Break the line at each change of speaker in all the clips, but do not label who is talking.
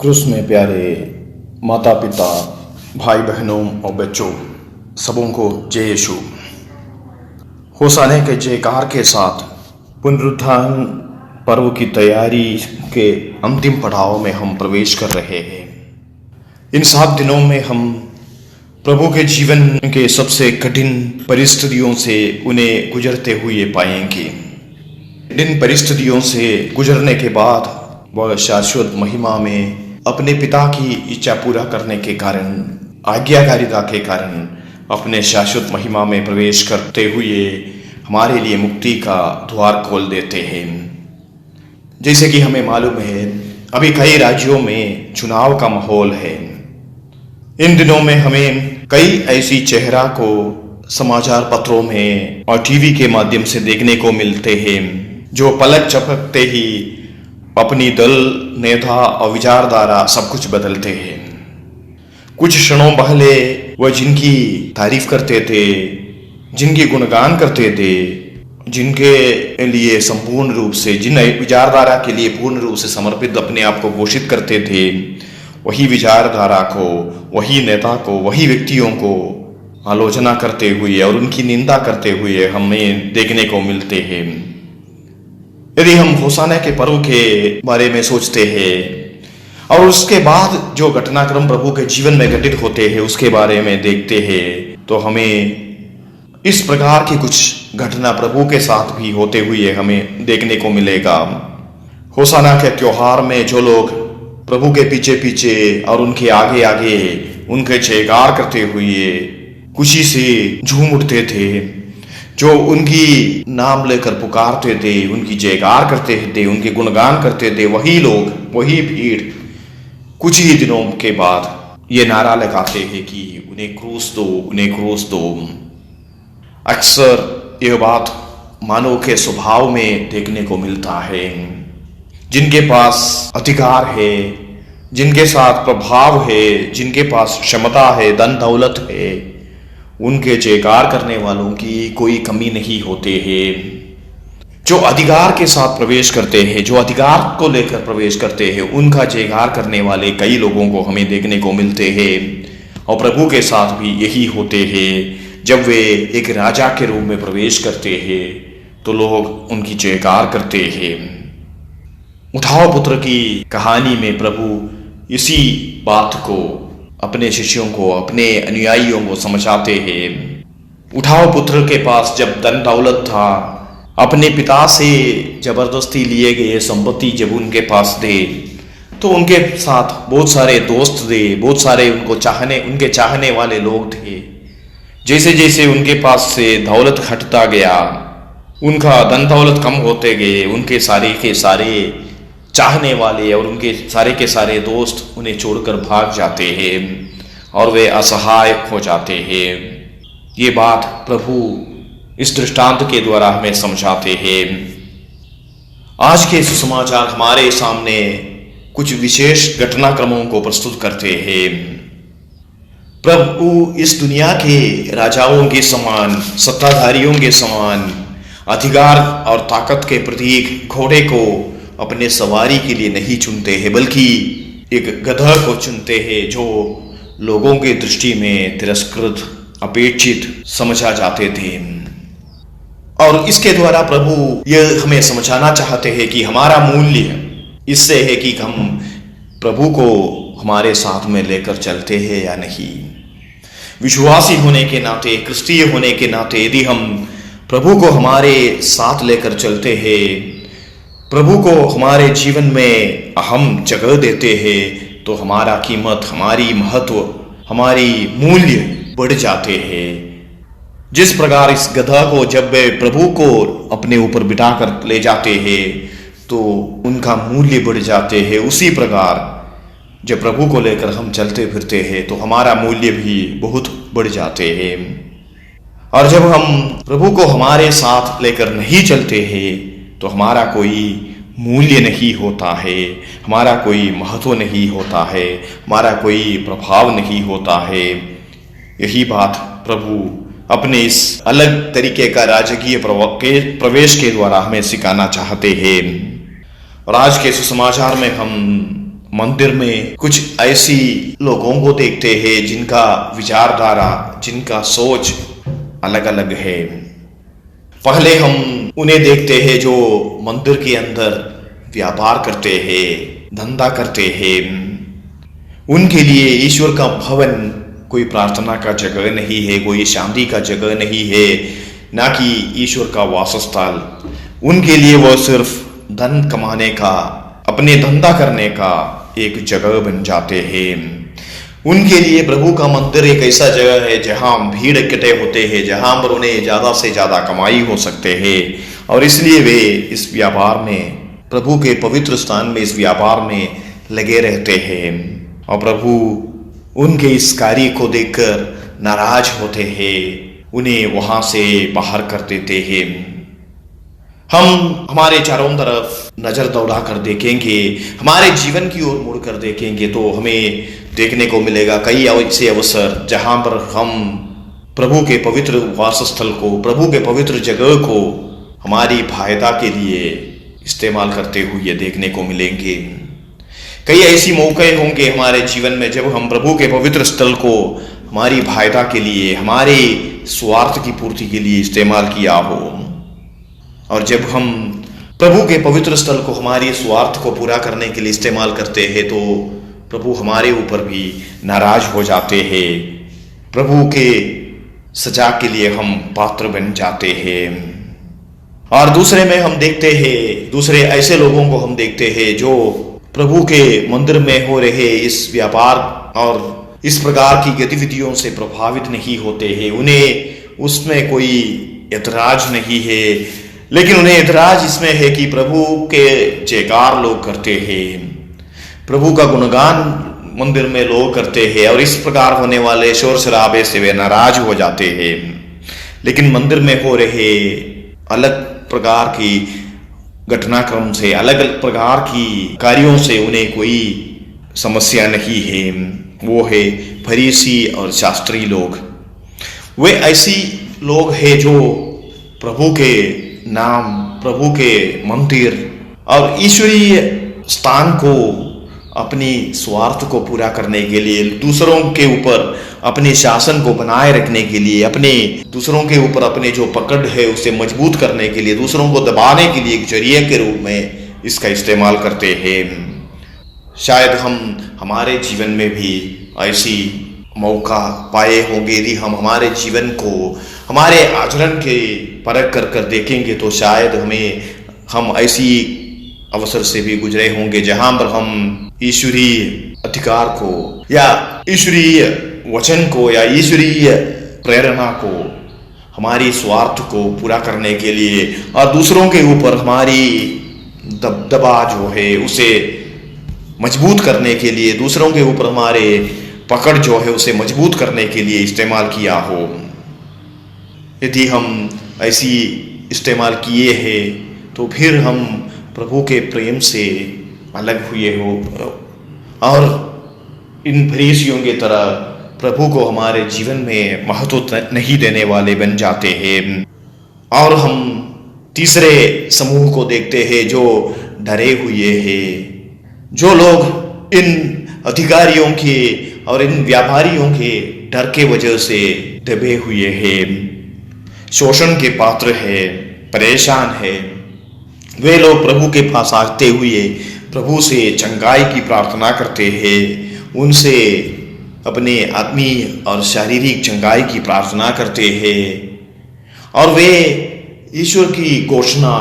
क्रूस में प्यारे माता पिता, भाई बहनों और बच्चों, सबों को जय यीशु। होसाने के जयकार के साथ पुनरुत्थान पर्व की तैयारी के अंतिम पड़ाव में हम प्रवेश कर रहे हैं। इन 7 दिनों में हम प्रभु के जीवन के सबसे कठिन परिस्थितियों से उन्हें गुजरते हुए पाएंगे। इन परिस्थितियों से गुजरने के बाद वह शाश्वत महिमा में अपने पिता की इच्छा पूरा करने के कारण, आज्ञाकारिता के कारण अपने शाश्वत महिमा में प्रवेश करते हुए हमारे लिए मुक्ति का द्वार खोल देते हैं। जैसे कि हमें मालूम है, अभी कई राज्यों में चुनाव का माहौल है। इन दिनों में हमें कई ऐसी चेहरा को समाचार पत्रों में और टीवी के माध्यम से देखने को मिलते हैं जो पलक झपकते ही अपनी दल, नेता और विचारधारा सब कुछ बदलते हैं। कुछ क्षणों पहले वह जिनकी तारीफ करते थे, जिनकी गुणगान करते थे, जिनके लिए संपूर्ण रूप से, जिन विचारधारा के लिए पूर्ण रूप से समर्पित अपने आप को घोषित करते थे, वही विचारधारा को, वही नेता को, वही व्यक्तियों को आलोचना करते हुए और उनकी निंदा करते हुए हमें देखने को मिलते हैं। यदि हम होसाना के पर्व के बारे में सोचते हैं और उसके बाद जो घटनाक्रम प्रभु के जीवन में घटित होते हैं उसके बारे में देखते हैं, तो हमें इस प्रकार की कुछ घटना प्रभु के साथ भी होते हुए हमें देखने को मिलेगा। होसाना के त्योहार में जो लोग प्रभु के पीछे पीछे और उनके आगे आगे उनके जयकार करते हुए खुशी से झूम उठते थे, जो उनकी नाम लेकर पुकारते थे, उनकी जयकार करते थे, उनके गुणगान करते थे, वही लोग, वही भीड़ कुछ ही दिनों के बाद ये नारा लगाते हैं कि उन्हें क्रूस दो, उन्हें क्रूस दो। अक्सर यह बात मानव के स्वभाव में देखने को मिलता है। जिनके पास अधिकार है, जिनके साथ प्रभाव है, जिनके पास क्षमता है, धन दौलत है, उनके जयकार करने वालों की कोई कमी नहीं होते हैं। जो अधिकार के साथ प्रवेश करते हैं, जो अधिकार को लेकर प्रवेश करते हैं, उनका जयकार करने वाले कई लोगों को हमें देखने को मिलते हैं। और प्रभु के साथ भी यही होते हैं। जब वे एक राजा के रूप में प्रवेश करते हैं तो लोग उनकी जयकार करते हैं। उठाओ पुत्र की कहानी में प्रभु इसी बात को अपने शिष्यों को, अपने अनुयायियों को समझाते हैं। उठाओ पुत्र के पास जब धन दौलत था, अपने पिता से जबरदस्ती लिए गए संपत्ति जब उनके पास थे, तो उनके साथ बहुत सारे दोस्त थे, बहुत सारे उनके चाहने वाले लोग थे। जैसे जैसे उनके पास से दौलत घटता गया, उनका धन दौलत कम होते गए, उनके सारे के सारे चाहने वाले और उनके सारे के सारे दोस्त उन्हें छोड़कर भाग जाते हैं और वे असहाय हो जाते हैं। ये बात प्रभु इस दृष्टांत के द्वारा हमें समझाते हैं। आज के सुसमाचार हमारे सामने कुछ विशेष घटनाक्रमों को प्रस्तुत करते हैं। प्रभु इस दुनिया के राजाओं के समान, सत्ताधारियों के समान अधिकार और ताकत के प्रतीक घोड़े को अपने सवारी के लिए नहीं चुनते हैं, बल्कि एक गधा को चुनते हैं जो लोगों की दृष्टि में तिरस्कृत, अपेक्षित समझा जाते थे। और इसके द्वारा प्रभु यह हमें समझाना चाहते हैं कि हमारा मूल्य इससे है कि हम प्रभु को हमारे साथ में लेकर चलते हैं या नहीं। विश्वासी होने के नाते, क्रिस्तीय होने के नाते यदि हम प्रभु को हमारे साथ लेकर चलते हैं, प्रभु को हमारे जीवन में अहम जगह देते हैं, तो हमारा कीमत, हमारी महत्व, हमारी मूल्य बढ़ जाते हैं। जिस प्रकार इस गधा को जब वे प्रभु को अपने ऊपर बिठा कर ले जाते हैं तो उनका मूल्य बढ़ जाते हैं, उसी प्रकार जब प्रभु को लेकर हम चलते फिरते हैं तो हमारा मूल्य भी बहुत बढ़ जाते हैं। और जब हम प्रभु को हमारे साथ लेकर नहीं चलते हैं तो हमारा कोई मूल्य नहीं होता है, हमारा कोई महत्व नहीं होता है, हमारा कोई प्रभाव नहीं होता है। यही बात प्रभु अपने इस अलग तरीके का राजकीय प्रवेश के द्वारा हमें सिखाना चाहते हैं। और आज के सुसमाचार में हम मंदिर में कुछ ऐसी लोगों को देखते हैं जिनका विचारधारा, जिनका सोच अलग अलग है। पहले हम उन्हें देखते हैं जो मंदिर के अंदर व्यापार करते हैं, धंधा करते हैं। उनके लिए ईश्वर का भवन कोई प्रार्थना का जगह नहीं है, कोई शांति का जगह नहीं है, ना कि ईश्वर का वासस्थल। उनके लिए वो सिर्फ धन कमाने का, अपने धंधा करने का एक जगह बन जाते हैं। उनके लिए प्रभु का मंदिर एक ऐसा जगह है जहां भीड़ इकट्ठे होते हैं, जहां पर उन्हें ज्यादा से ज्यादा कमाई हो सकते हैं, और इसलिए वे इस व्यापार में, प्रभु के पवित्र स्थान में, इस व्यापार में लगे रहते हैं। और प्रभु उनके इस कार्य को देखकर नाराज होते हैं, उन्हें वहां से बाहर कर देते हैं। हम हमारे चारों तरफ नजर दौड़ा कर देखेंगे, हमारे जीवन की ओर मुड़ कर देखेंगे तो हमें देखने को मिलेगा कई ऐसे अवसर जहां पर हम प्रभु के पवित्र वासस्थल को, प्रभु के पवित्र जगह को हमारी फायदा के लिए इस्तेमाल करते हुए देखने को मिलेंगे। कई ऐसी मौके होंगे हमारे जीवन में जब हम प्रभु के पवित्र स्थल को हमारी फायदा के लिए, हमारे स्वार्थ की पूर्ति के लिए इस्तेमाल किया हो। और जब हम प्रभु के पवित्र स्थल को हमारी स्वार्थ को पूरा करने के लिए इस्तेमाल करते हैं तो प्रभु हमारे ऊपर भी नाराज हो जाते हैं। प्रभु के सजा के लिए हम पात्र बन जाते हैं। और दूसरे में हम देखते हैं, दूसरे ऐसे लोगों को हम देखते हैं जो प्रभु के मंदिर में हो रहे इस व्यापार और इस प्रकार की गतिविधियों से प्रभावित नहीं होते हैं। उन्हें उसमें कोई ऐतराज नहीं है, लेकिन उन्हें ऐतराज इसमें है कि प्रभु के जयकार लोग करते हैं, प्रभु का गुणगान मंदिर में लोग करते हैं, और इस प्रकार होने वाले शोर शराबे से वे नाराज हो जाते हैं। लेकिन मंदिर में हो रहे अलग प्रकार की घटनाक्रम से, अलग अलग प्रकार की कार्यों से उन्हें कोई समस्या नहीं है। वो है फरीसी और शास्त्री लोग। वे ऐसी लोग हैं जो प्रभु के नाम, प्रभु के मंदिर और ईश्वरीय स्थान को अपनी स्वार्थ को पूरा करने के लिए, दूसरों के ऊपर अपने शासन को बनाए रखने के लिए, अपने दूसरों के ऊपर अपने जो पकड़ है उसे मजबूत करने के लिए, दूसरों को दबाने के लिए एक जरिए के रूप में इसका इस्तेमाल करते हैं। शायद हम हमारे जीवन में भी ऐसी मौका पाए होंगे। यदि हम हमारे जीवन को हमारे आचरण के परख कर देखेंगे तो शायद हम ऐसी अवसर से भी गुजरे होंगे जहां पर हम ईश्वरीय अधिकार को या ईश्वरीय वचन को या ईश्वरीय प्रेरणा को, हमारी स्वार्थ को पूरा करने के लिए और दूसरों के ऊपर हमारी दबदबा जो है उसे मजबूत करने के लिए, दूसरों के ऊपर हमारे पकड़ जो है उसे मजबूत करने के लिए इस्तेमाल किया हो। यदि हम ऐसी इस्तेमाल किए हैं तो फिर हम प्रभु के प्रेम से अलग हुए हो और इन फरीसियों की तरह प्रभु को हमारे जीवन में महत्व नहीं देने वाले बन जाते हैं। और हम तीसरे समूह को देखते हैं जो डरे हुए हैं, जो लोग इन अधिकारियों के और इन व्यापारियों के डर के वजह से दबे हुए हैं, शोषण के पात्र है, परेशान है। वे लोग प्रभु के पास आते हुए प्रभु से चंगाई की प्रार्थना करते हैं, उनसे अपने आत्मीय और शारीरिक चंगाई की प्रार्थना करते हैं, और वे ईश्वर की घोषणा,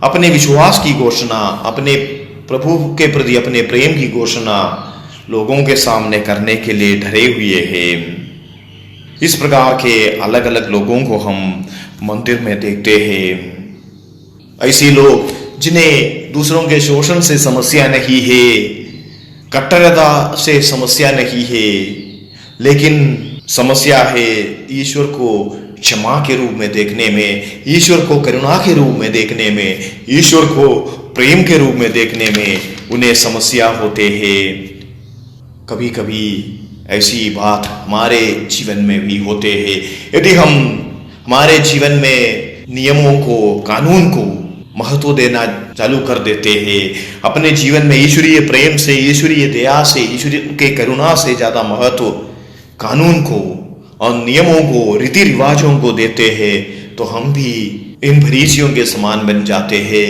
अपने विश्वास की घोषणा, अपने प्रभु के प्रति अपने प्रेम की घोषणा लोगों के सामने करने के लिए डरे हुए हैं। इस प्रकार के अलग अलग लोगों को हम मंदिर में देखते हैं। ऐसे लोग जिन्हें दूसरों के शोषण से समस्या नहीं है, कट्टरता से समस्या नहीं है, लेकिन समस्या है ईश्वर को क्षमा के रूप में देखने में, ईश्वर को करुणा के रूप में देखने में, ईश्वर को प्रेम के रूप में देखने में उन्हें समस्या होते हैं। कभी कभी ऐसी बात हमारे जीवन में भी होते हैं। यदि हम हमारे जीवन में नियमों को, कानून को महत्व देना चालू कर देते हैं। अपने जीवन में ईश्वरीय प्रेम से, ईश्वरीय दया से, ईश्वरीय के करुणा से ज़्यादा महत्व कानून को और नियमों को, रीति रिवाजों को देते हैं, तो हम भी इन फरीसियों के समान बन जाते हैं।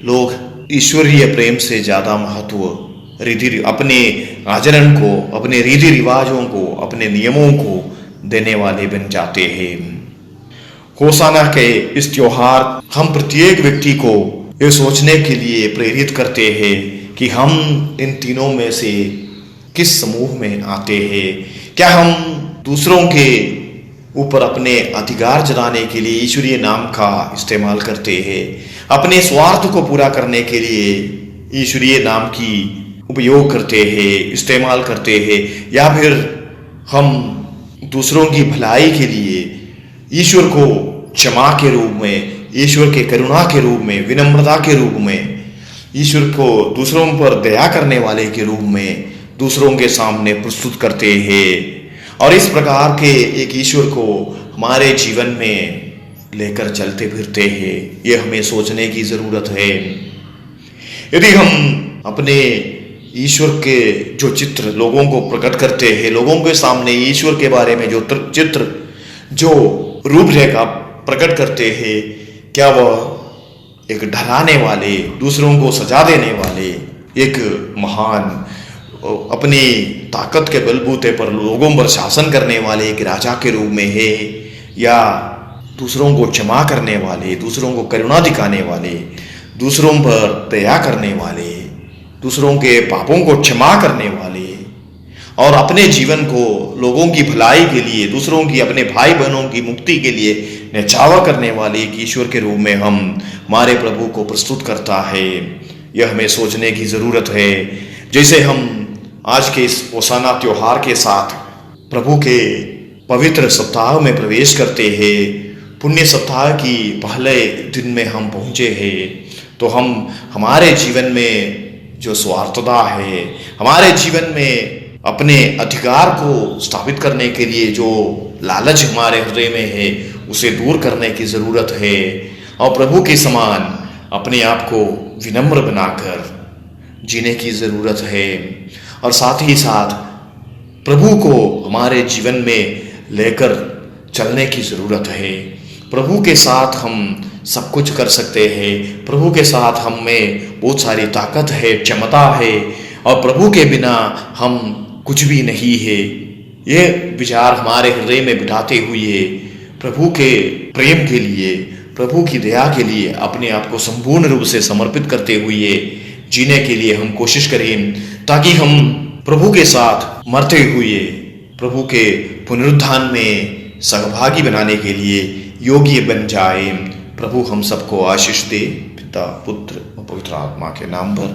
लोग ईश्वरीय प्रेम से ज़्यादा महत्व अपने आचरण को, अपने रीति रिवाजों को, अपने नियमों को देने वाले बन जाते हैं। होसाना के इस त्योहार हम प्रत्येक व्यक्ति को ये सोचने के लिए प्रेरित करते हैं कि हम इन तीनों में से किस समूह में आते हैं। क्या हम दूसरों के ऊपर अपने अधिकार जताने के लिए ईश्वरीय नाम का इस्तेमाल करते हैं, अपने स्वार्थ को पूरा करने के लिए ईश्वरीय नाम की उपयोग करते हैं, इस्तेमाल करते हैं, या फिर हम दूसरों की भलाई के लिए ईश्वर को क्षमा के रूप में, ईश्वर के करुणा के रूप में, विनम्रता के रूप में, ईश्वर को दूसरों पर दया करने वाले के रूप में दूसरों के सामने प्रस्तुत करते हैं, और इस प्रकार के एक ईश्वर को हमारे जीवन में लेकर चलते फिरते हैं। ये हमें सोचने की ज़रूरत है। यदि हम अपने ईश्वर के जो चित्र लोगों को प्रकट करते हैं, लोगों के सामने ईश्वर के बारे में जो चित्र, जो रूपरेखा प्रकट करते हैं, क्या वह एक डराने वाले, दूसरों को सजा देने वाले, एक महान अपनी ताकत के बलबूते पर लोगों पर शासन करने वाले एक राजा के रूप में है, या दूसरों को क्षमा करने वाले, दूसरों को करुणा दिखाने वाले, दूसरों पर दया करने वाले, दूसरों के पापों को क्षमा करने वाले, और अपने जीवन को लोगों की भलाई के लिए, दूसरों की, अपने भाई बहनों की मुक्ति के लिए न्यौछावर करने वाले एक ईश्वर के रूप में हम हमारे प्रभु को प्रस्तुत करता है। यह हमें सोचने की ज़रूरत है। जैसे हम आज के इस होसाना त्योहार के साथ प्रभु के पवित्र सप्ताह में प्रवेश करते हैं, पुण्य सप्ताह की पहले दिन में हम पहुँचे हैं, तो हम हमारे जीवन में जो स्वार्थता है, हमारे जीवन में अपने अधिकार को स्थापित करने के लिए जो लालच हमारे हृदय में है, उसे दूर करने की ज़रूरत है, और प्रभु के समान अपने आप को विनम्र बनाकर जीने की ज़रूरत है। और साथ ही साथ प्रभु को हमारे जीवन में लेकर चलने की ज़रूरत है। प्रभु के साथ हम सब कुछ कर सकते हैं। प्रभु के साथ हम में बहुत सारी ताकत है, क्षमता है, और प्रभु के बिना हम कुछ भी नहीं है। ये विचार हमारे हृदय में बिठाते हुए प्रभु के प्रेम के लिए, प्रभु की दया के लिए अपने आप को संपूर्ण रूप से समर्पित करते हुए जीने के लिए हम कोशिश करें, ताकि हम प्रभु के साथ मरते हुए प्रभु के पुनरुत्थान में सहभागी बनाने के लिए योग्य बन जाए। प्रभु हम सबको आशीष दे, पिता, पुत्र और पवित्र आत्मा के नाम पर।